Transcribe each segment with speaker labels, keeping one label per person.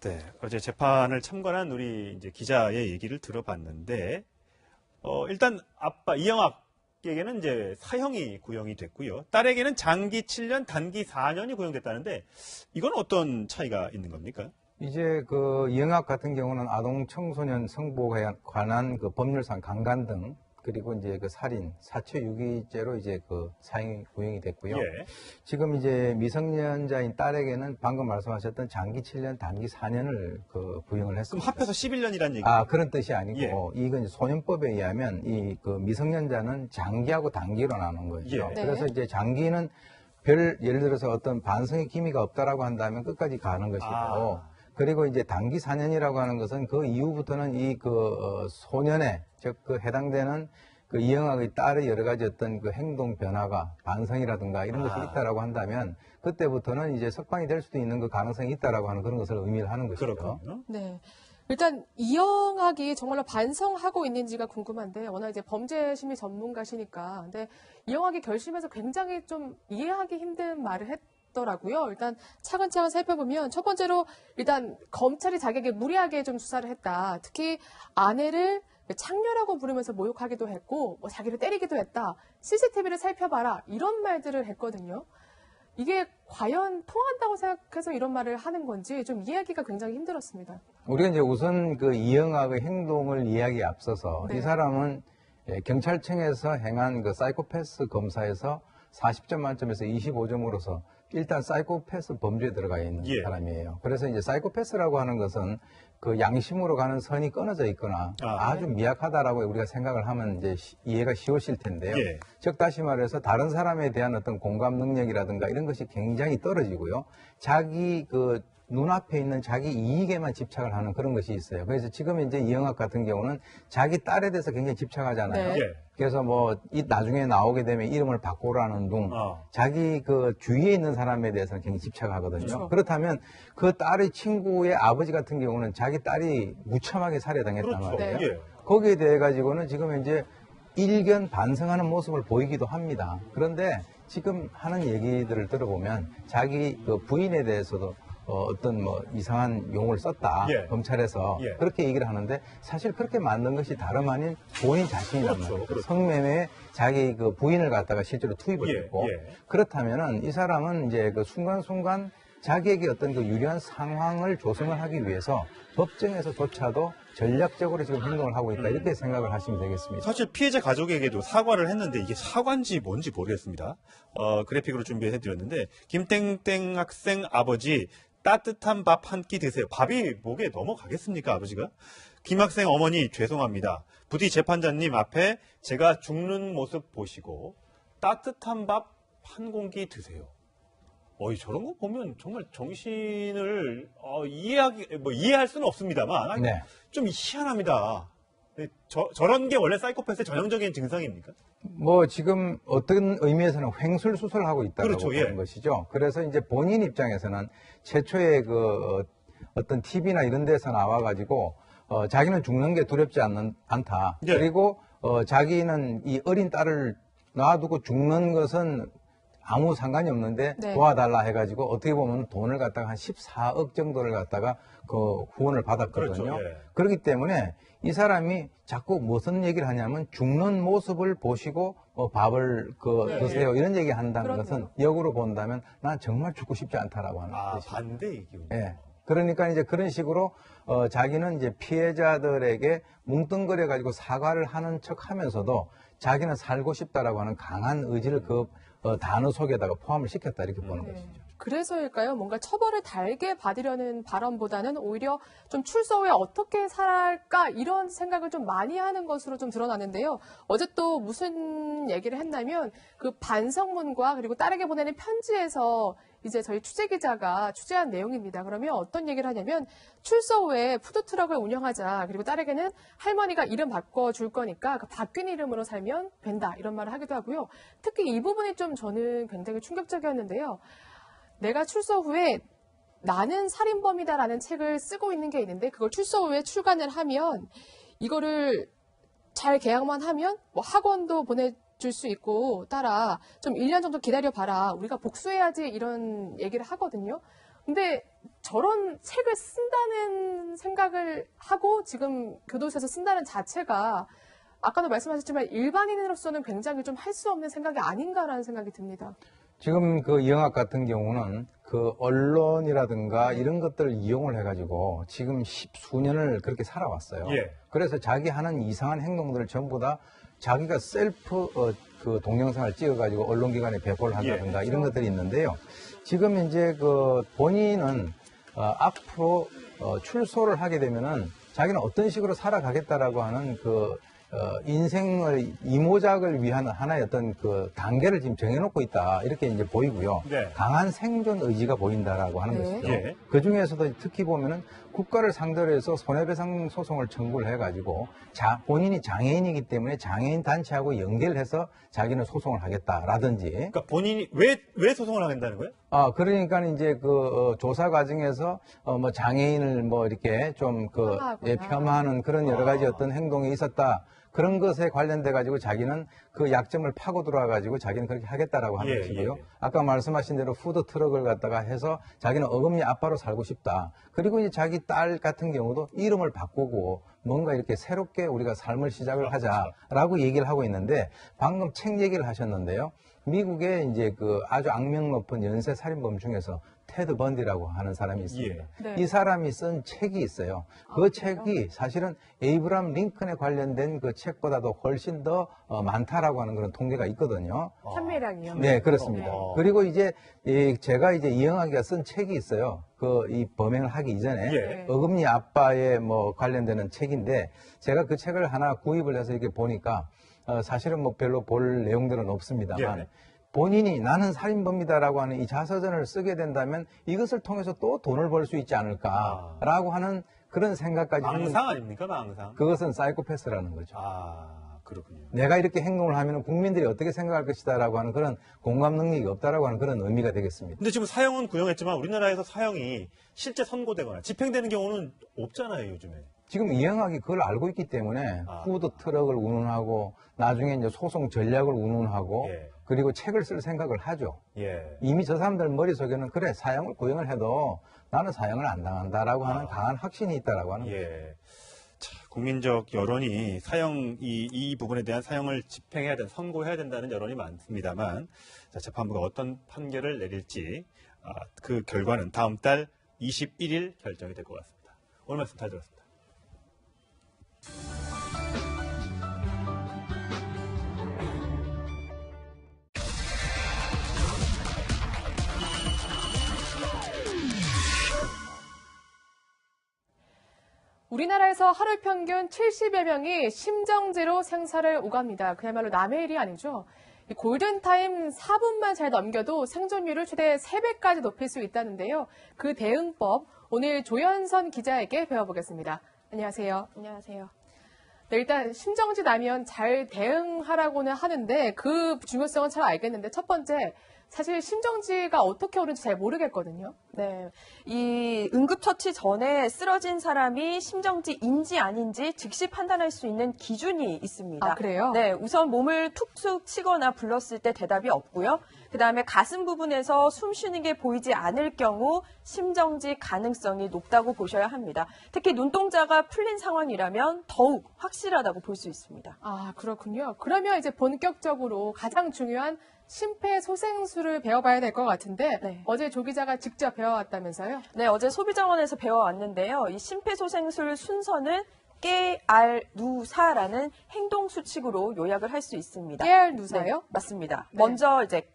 Speaker 1: 네, 어제 재판을 참관한 우리 이제 기자의 얘기를 들어봤는데, 일단 아빠 이영학에게는 이제 사형이 구형이 됐고요. 딸에게는 장기 7년, 단기 4년이 구형됐다는데, 이건 어떤 차이가 있는 겁니까?
Speaker 2: 이제 그 이영학 같은 경우는 아동 청소년 성보호에 관한 그 법률상 강간 등 그리고 이제 그 살인, 사체유기죄로 이제 그 사형이 구형이 됐고요.
Speaker 1: 예.
Speaker 2: 지금 이제 미성년자인 딸에게는 방금 말씀하셨던 장기 7년, 단기 4년을 그 구형을
Speaker 1: 그럼
Speaker 2: 했습니다.
Speaker 1: 합해서 11년이라는 얘기죠?
Speaker 2: 아, 그런 뜻이 아니고,
Speaker 1: 예.
Speaker 2: 이건 이제 소년법에 의하면 이 그 미성년자는 장기하고 단기로 나눈 거죠.
Speaker 1: 예.
Speaker 3: 네.
Speaker 2: 그래서 이제 장기는 예를 들어서 어떤 반성의 기미가 없다라고 한다면 끝까지 가는 것이고, 그리고 이제 단기 4년이라고 하는 것은 그 이후부터는 이 소년의, 즉 그 해당되는 그 이영학의 딸의 여러 가지 어떤 그 행동 변화가 반성이라든가 이런 것이 있다라고 한다면 그때부터는 이제 석방이 될 수도 있는 그 가능성이 있다라고 하는 그런 것을 의미를 하는 것이죠.
Speaker 1: 그렇군요.
Speaker 3: 네. 일단 이영학이 정말로 반성하고 있는지가 궁금한데 워낙 이제 범죄심리 전문가시니까 근데 이영학이 결심해서 굉장히 좀 이해하기 힘든 말을 했더라고요. 일단 차근차근 살펴보면 첫 번째로 일단 검찰이 자기에게 무리하게 좀 수사를 했다. 특히 아내를 창녀라고 부르면서 모욕하기도 했고 뭐 자기를 때리기도 했다. CCTV를 살펴봐라. 이런 말들을 했거든요. 이게 과연 통한다고 생각해서 이런 말을 하는 건지 좀 이해하기가 굉장히 힘들었습니다.
Speaker 2: 우리가 이제 우선 그 이영학의 행동을 이해하기에 앞서서
Speaker 3: 네.
Speaker 2: 이 사람은 경찰청에서 행한 그 사이코패스 검사에서 40점 만점에서 25점으로서 일단 사이코패스 범죄에 들어가 있는
Speaker 1: 예.
Speaker 2: 사람이에요. 그래서 이제 사이코패스라고 하는 것은 그 양심으로 가는 선이 끊어져 있거나 아주 미약하다라고 우리가 생각을 하면 이제 이해가 쉬우실 텐데요.
Speaker 1: 예.
Speaker 2: 즉 다시 말해서 다른 사람에 대한 어떤 공감 능력이라든가 이런 것이 굉장히 떨어지고요. 자기 그 눈앞에 있는 자기 이익에만 집착을 하는 그런 것이 있어요. 그래서 지금 이제 이영학 같은 경우는 자기 딸에 대해서 굉장히 집착하잖아요.
Speaker 3: 네.
Speaker 1: 예.
Speaker 2: 그래서 뭐 나중에 나오게 되면 이름을 바꾸라는 둥 자기 그 주위에 있는 사람에 대해서는 굉장히 집착하거든요.
Speaker 3: 그렇죠.
Speaker 2: 그렇다면 그 딸의 친구의 아버지 같은 경우는 자기 딸이 무참하게 살해당했단
Speaker 1: 그렇죠.
Speaker 2: 말이에요.
Speaker 3: 네.
Speaker 1: 예.
Speaker 2: 거기에 대해 가지고는 지금 이제 일견 반성하는 모습을 보이기도 합니다. 그런데 지금 하는 얘기들을 들어보면 자기 그 부인에 대해서도 어떤 뭐 이상한 용어를 썼다.
Speaker 1: 예.
Speaker 2: 검찰에서
Speaker 1: 예.
Speaker 2: 그렇게 얘기를 하는데 사실 그렇게 만든 것이 다름 아닌 본인 자신이란
Speaker 1: 그렇죠.
Speaker 2: 말이에요.
Speaker 1: 그렇죠.
Speaker 2: 성매매에 자기 그 부인을 갖다가 실제로 투입을
Speaker 1: 예.
Speaker 2: 했고
Speaker 1: 예.
Speaker 2: 그렇다면은 이 사람은 이제 그 순간순간 자기에게 어떤 그 유리한 상황을 조성을 하기 위해서 법정에서조차도 전략적으로 지금 행동을 하고 있다. 이렇게 생각을 하시면 되겠습니다.
Speaker 1: 사실 피해자 가족에게도 사과를 했는데 이게 사과인지 뭔지 모르겠습니다. 그래픽으로 준비해드렸는데 김땡땡 학생 아버지 따뜻한 밥 한 끼 드세요. 밥이 목에 넘어가겠습니까, 아버지가? 김 학생 어머니 죄송합니다. 부디 재판장님 앞에 제가 죽는 모습 보시고 따뜻한 밥 한 공기 드세요. 저런 거 보면 정말 정신을 이해할 수는 없습니다만
Speaker 2: 네.
Speaker 1: 좀 희한합니다. 저런 게 원래 사이코패스의 전형적인 증상입니까?
Speaker 2: 뭐 지금 어떤 의미에서는 횡술수설을 하고 있다고
Speaker 1: 그렇죠,
Speaker 2: 보는
Speaker 1: 예.
Speaker 2: 것이죠. 그래서 이제 본인 입장에서는 최초에 그 어떤 TV나 이런 데서 나와가지고 자기는 죽는 게 두렵지 않다.
Speaker 1: 예.
Speaker 2: 그리고 자기는 이 어린 딸을 놔두고 죽는 것은 아무 상관이 없는데
Speaker 3: 네.
Speaker 2: 도와달라 해가지고 어떻게 보면 돈을 갖다가 한 14억 정도를 갖다가 그 후원을 받았거든요.
Speaker 1: 그렇죠, 예.
Speaker 2: 그렇기 때문에 이 사람이 자꾸 무슨 얘기를 하냐면 죽는 모습을 보시고 밥을
Speaker 1: 네,
Speaker 2: 드세요 이런 얘기 한다는
Speaker 3: 그럼요.
Speaker 2: 것은 역으로 본다면 난 정말 죽고 싶지 않다라고 하는 뜻이죠.
Speaker 1: 반대 얘기군요.
Speaker 2: 예. 그러니까 이제 그런 식으로 자기는 이제 피해자들에게 뭉뚱그려 가지고 사과를 하는 척 하면서도 자기는 살고 싶다라고 하는 강한 의지를 그 단어 속에다가 포함을 시켰다 이렇게 보는
Speaker 3: 네.
Speaker 2: 것이죠.
Speaker 3: 그래서일까요? 뭔가 처벌을 달게 받으려는 발언보다는 오히려 좀 출소 후에 어떻게 살까 이런 생각을 좀 많이 하는 것으로 좀 드러나는데요. 어제 또 무슨 얘기를 했냐면 그 반성문과 그리고 딸에게 보내는 편지에서 이제 저희 취재 기자가 취재한 내용입니다. 그러면 어떤 얘기를 하냐면 출소 후에 푸드트럭을 운영하자. 그리고 딸에게는 할머니가 이름 바꿔줄 거니까 그 바뀐 이름으로 살면 된다. 이런 말을 하기도 하고요. 특히 이 부분이 좀 저는 굉장히 충격적이었는데요. 내가 출소 후에 나는 살인범이다라는 책을 쓰고 있는 게 있는데 그걸 출소 후에 출간을 하면 이거를 잘 계약만 하면 뭐 학원도 보내줄 수 있고 따라 좀 1년 정도 기다려봐라. 우리가 복수해야지 이런 얘기를 하거든요. 근데 저런 책을 쓴다는 생각을 하고 지금 교도소에서 쓴다는 자체가 아까도 말씀하셨지만 일반인으로서는 굉장히 좀 할 수 없는 생각이 아닌가라는 생각이 듭니다.
Speaker 2: 지금 그 이영학 같은 경우는 그 언론이라든가 이런 것들을 이용을 해가지고 지금 십수년을 그렇게 살아왔어요.
Speaker 1: 예.
Speaker 2: 그래서 자기 하는 이상한 행동들을 전부 다 자기가 셀프 그 동영상을 찍어가지고 언론기관에 배포를 한다든가 이런 것들이 있는데요. 지금 이제 그 본인은 앞으로 출소를 하게 되면은 자기는 어떤 식으로 살아가겠다라고 하는 그 인생을 이모작을 위한 하나의 어떤 그 단계를 지금 정해놓고 있다 이렇게 이제 보이고요.
Speaker 1: 네.
Speaker 2: 강한 생존 의지가 보인다라고 하는
Speaker 3: 네.
Speaker 2: 것이죠.
Speaker 1: 예.
Speaker 2: 그 중에서도 특히 보면은 국가를 상대로 해서 손해배상 소송을 청구를 해가지고 본인이 장애인이기 때문에 장애인 단체하고 연결해서 자기는 소송을 하겠다라든지.
Speaker 1: 그러니까 본인이 왜 소송을 하겠다는 거예요?
Speaker 2: 그러니까 이제 그 조사 과정에서 뭐 장애인을 뭐 이렇게 좀 그
Speaker 3: 폄하하거나.
Speaker 2: 폄하하는 그런 여러 가지 어떤 행동이 있었다. 그런 것에 관련돼 가지고 자기는 그 약점을 파고 들어와 가지고 자기는 그렇게 하겠다라고 하는
Speaker 1: 예,
Speaker 2: 것이고요.
Speaker 1: 예.
Speaker 2: 아까 말씀하신 대로 푸드 트럭을 갖다가 해서 자기는 어금니 아빠로 살고 싶다. 그리고 이제 자기 딸 같은 경우도 이름을 바꾸고 뭔가 이렇게 새롭게 우리가 삶을 시작을 하자라고 얘기를 하고 있는데 방금 책 얘기를 하셨는데요. 미국에 이제 그 아주 악명 높은 연쇄 살인범 중에서 테드 번디라고 하는 사람이 있습니다.
Speaker 3: 예. 네.
Speaker 2: 이 사람이 쓴 책이 있어요. 그 책이 사실은 에이브람 링컨에 관련된 그 책보다도 훨씬 더 많다라고 하는 그런 통계가 있거든요.
Speaker 3: 판매량이요.
Speaker 2: 네, 그렇습니다.
Speaker 1: 어.
Speaker 2: 그리고 이제 제가 이제 이영학이가 쓴 책이 있어요. 그 이 범행을 하기 이전에
Speaker 1: 예.
Speaker 2: 어금니 아빠에 뭐 관련되는 책인데 제가 그 책을 하나 구입을 해서 이렇게 보니까 사실은 뭐 별로 볼 내용들은 없습니다만
Speaker 1: 예.
Speaker 2: 본인이 나는 살인범이다라고 하는 이 자서전을 쓰게 된다면 이것을 통해서 또 돈을 벌 수 있지 않을까라고 하는 그런 생각까지 하는
Speaker 1: 망상 아닙니까? 망상.
Speaker 2: 그것은 사이코패스라는 거죠.
Speaker 1: 그렇군요.
Speaker 2: 내가 이렇게 행동을 하면 국민들이 어떻게 생각할 것이다라고 하는 그런 공감 능력이 없다라고 하는 그런 의미가 되겠습니다.
Speaker 1: 근데 지금 사형은 구형했지만 우리나라에서 사형이 실제 선고되거나 집행되는 경우는 없잖아요, 요즘에.
Speaker 2: 지금 이영학이 그걸 알고 있기 때문에 푸드 트럭을 운운하고 나중에 이제 소송 전략을 운운하고
Speaker 1: 예.
Speaker 2: 그리고 책을 쓸 생각을 하죠.
Speaker 1: 예.
Speaker 2: 이미 저 사람들 머릿속에는 그래 사형을 구형을 해도 나는 사형을 안 당한다라고 하는 강한 확신이 있다라고 하는 거죠.
Speaker 1: 예. 자, 국민적 여론이 사형, 이 부분에 대한 사형을 집행해야 된다, 선고해야 된다는 여론이 많습니다만, 자, 재판부가 어떤 판결을 내릴지, 그 결과는 다음 달 21일 결정이 될 것 같습니다. 오늘 말씀 잘 들었습니다.
Speaker 3: 우리나라에서 하루 평균 70여 명이 심정지로 생사를 오갑니다. 그야말로 남의 일이 아니죠. 이 골든타임 4분만 잘 넘겨도 생존율을 최대 3배까지 높일 수 있다는데요. 그 대응법 오늘 조현선 기자에게 배워보겠습니다. 안녕하세요.
Speaker 4: 안녕하세요.
Speaker 3: 네, 일단 심정지 나면 잘 대응하라고는 하는데 그 중요성은 잘 알겠는데 첫 번째 사실 심정지가 어떻게 오는지 잘 모르겠거든요.
Speaker 4: 네. 이 응급처치 전에 쓰러진 사람이 심정지인지 아닌지 즉시 판단할 수 있는 기준이 있습니다.
Speaker 3: 아, 그래요?
Speaker 4: 네. 우선 몸을 툭툭 치거나 불렀을 때 대답이 없고요. 그 다음에 가슴 부분에서 숨 쉬는 게 보이지 않을 경우 심정지 가능성이 높다고 보셔야 합니다. 특히 눈동자가 풀린 상황이라면 더욱 확실하다고 볼 수 있습니다.
Speaker 3: 아, 그렇군요. 그러면 이제 본격적으로 가장 중요한 심폐소생술을 배워봐야 될 것 같은데
Speaker 4: 네.
Speaker 3: 어제 조 기자가 직접 배워왔다면서요?
Speaker 4: 네, 어제 소비자원에서 배워왔는데요. 이 심폐소생술 순서는 깨, 알, 누, 사라는 행동 수칙으로 요약을 할 수 있습니다.
Speaker 3: 깨알 누사요?
Speaker 4: 네, 맞습니다.
Speaker 3: 네.
Speaker 4: 먼저 이제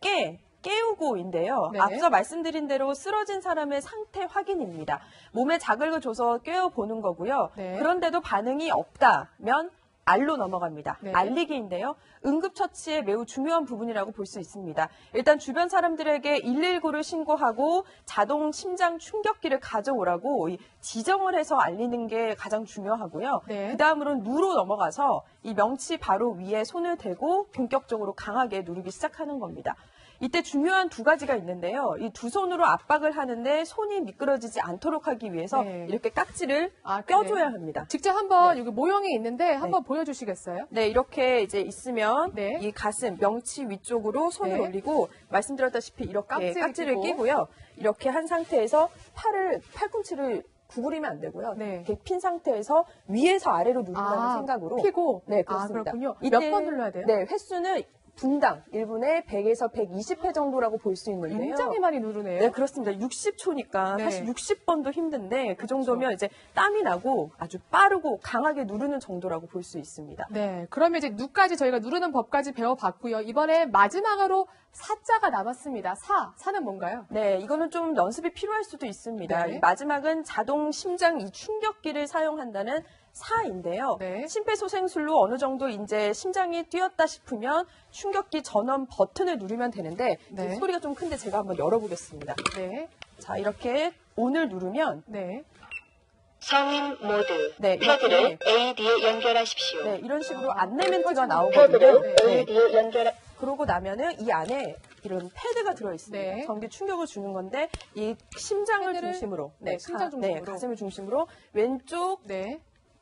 Speaker 4: 깨우고인데요.
Speaker 3: 네.
Speaker 4: 앞서 말씀드린 대로 쓰러진 사람의 상태 확인입니다. 몸에 자극을 줘서 깨워보는 거고요.
Speaker 3: 네.
Speaker 4: 그런데도 반응이 없다면 알로 넘어갑니다.
Speaker 3: 네.
Speaker 4: 알리기인데요. 응급처치의 매우 중요한 부분이라고 볼 수 있습니다. 일단 주변 사람들에게 119를 신고하고 자동 심장 충격기를 가져오라고 지정을 해서 알리는 게 가장 중요하고요.
Speaker 3: 네.
Speaker 4: 그 다음으로는 누로 넘어가서 이 명치 바로 위에 손을 대고 본격적으로 강하게 누르기 시작하는 겁니다. 이때 중요한 두 가지가 있는데요. 이 두 손으로 압박을 하는데 손이 미끄러지지 않도록 하기 위해서
Speaker 3: 네.
Speaker 4: 이렇게 깍지를
Speaker 3: 아,
Speaker 4: 껴줘야 합니다.
Speaker 3: 직접 한번
Speaker 4: 네.
Speaker 3: 여기 모형이 있는데 한번 보여주시겠어요?
Speaker 4: 네, 이렇게 이제 있으면
Speaker 3: 네.
Speaker 4: 이 가슴, 명치 위쪽으로 손을
Speaker 3: 네.
Speaker 4: 올리고 말씀드렸다시피 이렇게 깍지를
Speaker 3: 끼고.
Speaker 4: 끼고요. 이렇게 한 상태에서 팔꿈치를 구부리면 안 되고요.
Speaker 3: 네.
Speaker 4: 이렇게 핀 상태에서 위에서 아래로 누른다는 생각으로
Speaker 3: 피고.
Speaker 4: 네,
Speaker 3: 아,
Speaker 4: 그렇습니다.
Speaker 3: 그렇군요.
Speaker 4: 이때-
Speaker 3: 몇 번 눌러야 돼요?
Speaker 4: 네, 횟수는 분당 1분에 100에서 120회 정도라고 볼 수 있는데요.
Speaker 3: 굉장히 많이 누르네요.
Speaker 4: 네, 그렇습니다. 60초니까
Speaker 3: 네.
Speaker 4: 사실 60번도 힘든데 그 정도면
Speaker 3: 그렇죠.
Speaker 4: 이제 땀이 나고 아주 빠르고 강하게 누르는 정도라고 볼 수 있습니다.
Speaker 3: 네, 그러면 이제 누까지 저희가 누르는 법까지 배워봤고요. 이번에 마지막으로 사자가 남았습니다. 사는 뭔가요?
Speaker 4: 네, 이거는 좀 연습이 필요할 수도 있습니다.
Speaker 3: 네.
Speaker 4: 이 마지막은 자동 심장 이 충격기를 사용한다는 사인데요.
Speaker 3: 네.
Speaker 4: 심폐소생술로 어느 정도 이제 심장이 뛰었다 싶으면 충격기 전원 버튼을 누르면 되는데
Speaker 3: 네.
Speaker 4: 소리가 좀 큰데 제가 한번 열어보겠습니다.
Speaker 3: 네,
Speaker 4: 자, 이렇게 ON을 누르면
Speaker 3: 네.
Speaker 5: 성인 모드
Speaker 4: 네,
Speaker 5: 패드를
Speaker 4: 이렇게
Speaker 5: AD에 연결하십시오.
Speaker 4: 네, 이런 식으로 안내 멘트가 나오거든요.
Speaker 5: 패드를
Speaker 4: 네.
Speaker 5: AD에 연결.
Speaker 4: 그러고 나면은 이 안에 이런 패드가 들어있습니다.
Speaker 3: 네.
Speaker 4: 전기 충격을 주는 건데 이 심장을
Speaker 3: 패드를,
Speaker 4: 중심으로,
Speaker 3: 네, 심장 중심으로.
Speaker 4: 가슴을 중심으로 왼쪽
Speaker 3: 네.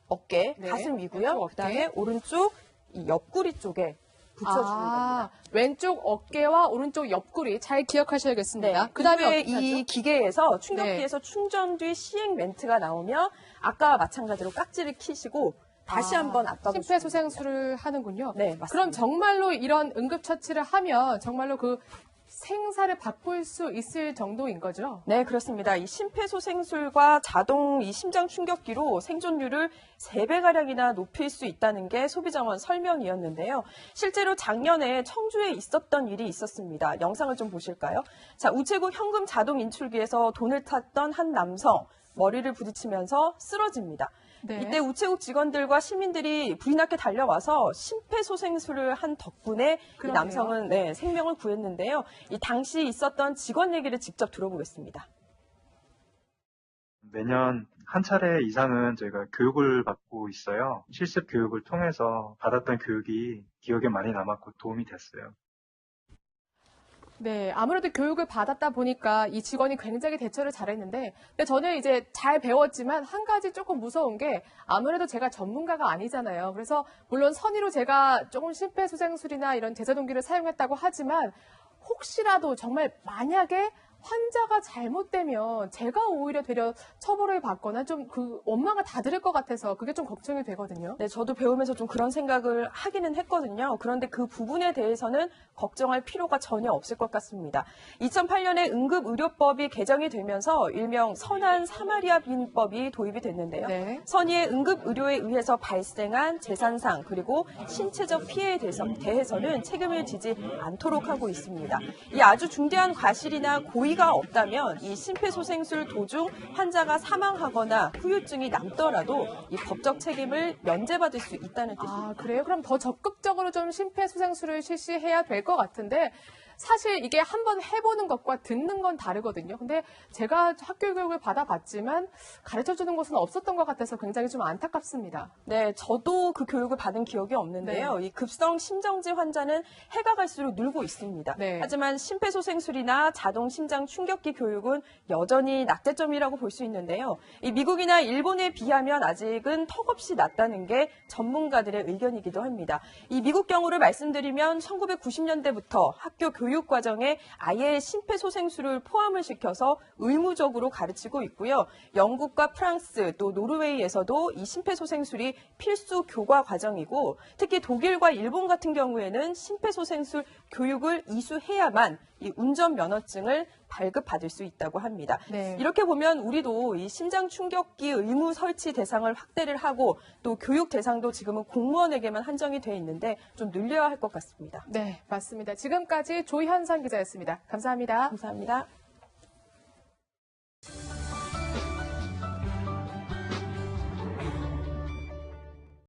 Speaker 4: 어깨,
Speaker 3: 네.
Speaker 4: 가슴 위고요.
Speaker 3: 왼쪽 어깨.
Speaker 4: 그다음에 오른쪽 이 옆구리 쪽에 붙여주는 겁니다.
Speaker 3: 왼쪽 어깨와 오른쪽 옆구리 잘 기억하셔야겠습니다.
Speaker 4: 네.
Speaker 3: 그다음에
Speaker 4: 이후에
Speaker 3: 어떻게 하죠?
Speaker 4: 이 기계에서 충격기에서 충전 뒤 시행 멘트가 나오면 아까와 마찬가지로 깍지를 키시고 다시 한번 압박을
Speaker 3: 심폐소생술을 하는군요.
Speaker 4: 네, 맞습니다.
Speaker 3: 그럼 정말로 이런 응급처치를 하면 정말로 그 생사를 바꿀 수 있을 정도인 거죠?
Speaker 4: 네, 그렇습니다. 이 심폐소생술과 자동 이 심장 충격기로 생존율을 3배가량이나 높일 수 있다는 게 소비자원 설명이었는데요. 실제로 작년에 청주에 있었던 일이 있었습니다. 영상을 좀 보실까요? 자, 우체국 현금 자동 인출기에서 돈을 탔던 한 남성, 머리를 부딪히면서 쓰러집니다.
Speaker 3: 네.
Speaker 4: 이때 우체국 직원들과 시민들이 불이 나게 달려와서 심폐소생술을 한 덕분에 이
Speaker 3: 그러네요.
Speaker 4: 남성은 네, 생명을 구했는데요. 이 당시 있었던 직원 얘기를 직접 들어보겠습니다.
Speaker 6: 매년 한 차례 이상은 저희가 교육을 받고 있어요. 실습 교육을 통해서 받았던 교육이 기억에 많이 남았고 도움이 됐어요.
Speaker 3: 네, 아무래도 교육을 받았다 보니까 이 직원이 굉장히 대처를 잘했는데, 근데 저는 이제 잘 배웠지만 한 가지 조금 무서운 게 아무래도 제가 전문가가 아니잖아요. 그래서 물론 선의로 제가 조금 심폐소생술이나 이런 제자동기를 사용했다고 하지만 혹시라도 정말 만약에 환자가 잘못되면 제가 오히려 되려 처벌을 받거나 좀 그 원망을 다 들을 것 같아서 그게 좀 걱정이 되거든요.
Speaker 4: 네, 저도 배우면서 좀 그런 생각을 하기는 했거든요. 그런데 그 부분에 대해서는 걱정할 필요가 전혀 없을 것 같습니다. 2008년에 응급의료법이 개정이 되면서 일명 선한 사마리아 빈법이 도입이 됐는데요.
Speaker 3: 네.
Speaker 4: 선의의 응급의료에 의해서 발생한 재산상 그리고 신체적 피해에 대해서는 책임을 지지 않도록 하고 있습니다. 이 아주 중대한 과실이나 고의가 없다면 이 심폐소생술 도중 환자가 사망하거나 후유증이 남더라도 이 법적 책임을 면제받을 수 있다는 뜻입니다.
Speaker 3: 아, 그래요? 그럼 더 적극적으로 좀 심폐소생술을 실시해야 될 것 같은데, 사실 이게 한번 해보는 것과 듣는 건 다르거든요. 근데 제가 학교 교육을 받아봤지만 가르쳐주는 곳은 없었던 것 같아서 굉장히 좀 안타깝습니다.
Speaker 4: 네, 저도 그 교육을 받은 기억이 없는데요. 이 급성 심정지 환자는 해가 갈수록 늘고 있습니다.
Speaker 3: 네.
Speaker 4: 하지만 심폐소생술이나 자동 심장 충격기 교육은 여전히 낙제점이라고 볼 수 있는데요. 이 미국이나 일본에 비하면 아직은 턱없이 낮다는 게 전문가들의 의견이기도 합니다. 이 미국 경우를 말씀드리면 1990년대부터 학교 교육 과정에 아예 심폐소생술을 포함을 시켜서 의무적으로 가르치고 있고요. 영국과 프랑스 또 노르웨이에서도 이 심폐소생술이 필수 교과 과정이고 특히 독일과 일본 같은 경우에는 심폐소생술 교육을 이수해야만 이 운전면허증을 발급받을 수 있다고 합니다.
Speaker 3: 네.
Speaker 4: 이렇게 보면 우리도 이 심장 충격기 의무 설치 대상을 확대를 하고 또 교육 대상도 지금은 공무원에게만 한정이 돼 있는데 좀 늘려야 할 것 같습니다.
Speaker 3: 네, 맞습니다. 지금까지 조현선 기자였습니다. 감사합니다.
Speaker 4: 감사합니다.